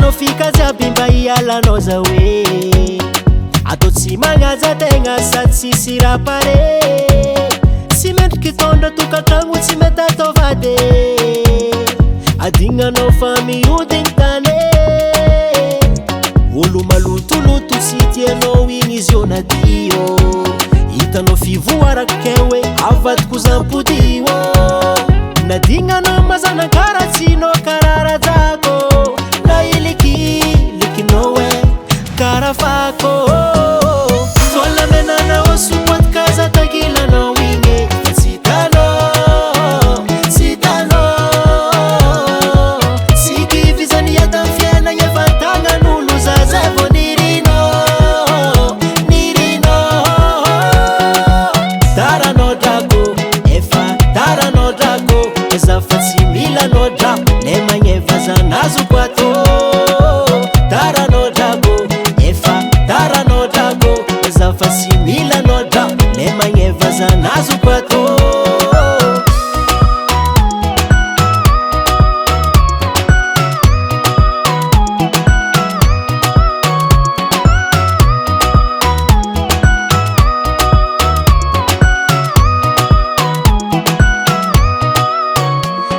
Anao fikajiaby mba hialanao zao hoe atao tsy magnaja tegna sady tsisy raha pare. Tsy mendriky tondra tokantragno tsy mety atao vady, adignanao fa mihodigny tany. Olo malotoloto sy tianao igny izy io nadio, hitanao fivoarako ke hoe avadiko zampodio. Nadignanao mazana karatsinao kararajako, na ilikilikinao hoe karafako. Tola menanao sopoaty kaza tagilanao igny fa tsy hitanao, tsy hitanao. Tsy kivizany iata amin'ny fiainagny efa tagnan'olo zazay vao nirinao, nirinao. Taranao drako, efa taranao drako, ezafa tsy milanao drako, le magneva zanazoko atô. Taranao drako, efa taranao drako, ezafa tsy milanao drako, le magneva zanazoko atô.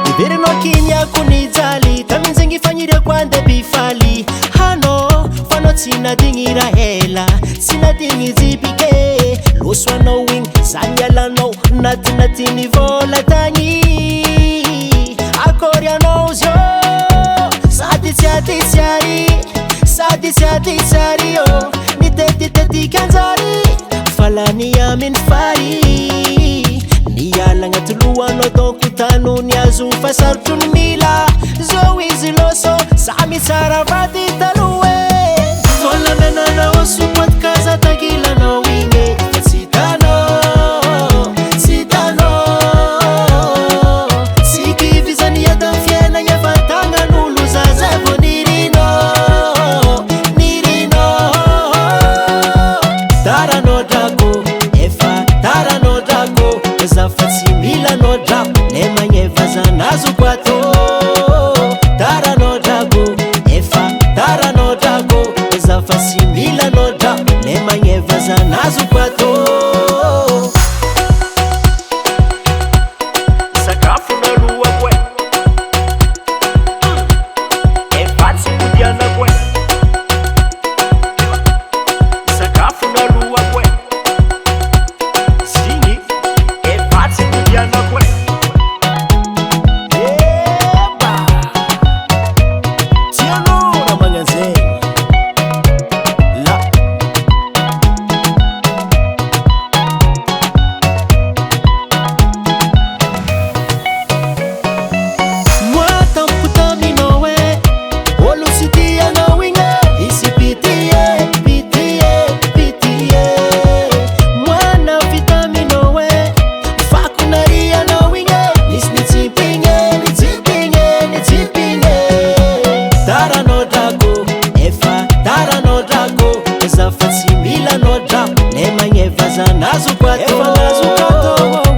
Iverinao kiniako nijaly, tamin'izegny faniriako andeha bifaly. Hanao fanao tsy nadigny raha ela, tsy nadigny jibike. Loso anao igny zany alanao natinatiny vola tagny. Akory anao zio sady tsy aditsy ary, sady tsy aditsy ary ô. Nitetitetika anjary fa lany aminy fary. Niala agnaty lohanao donko tanony azo fa sarotro ny mila. Zao izy loso samy tsara vady taloha e. Tola menanao sopoaty kaza tagilanao igny fa tsy hitanao, tsy hitanao. Tsy kivizany iata amin'ny fiainagny efa tagnan'olo zazay vao nirinao, nirinao. Taranao drako, efa taranao drako, ezafa tsy milanao drako, le magneva zanazoko atô. Taranao drako, efa taranao drako, ezafa tsy milanao drako, le magneva zanazoko atô. Sakafona lohako e, efa tsy kodianako e. Sakafona lohako e, zigny efa tsy kodianako e. Eba tianao raha magnanzegny la. Moi tampoko taminao e, olo tsy tianao igny e, isy pitie, pitie, pitie. Moi navitaminao e, fako narianao igny e, nisy nitsipigny, nitsipigny, nitsipigny. Taranao drako, efa taranao drako, ezafa tsy milanao drako, le magneva zanazoko atô.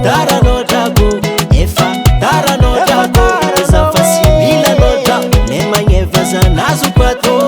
Taranao drako, efa taranao drako, ezafa tsy milanao drako, le magneva zanazoko atô.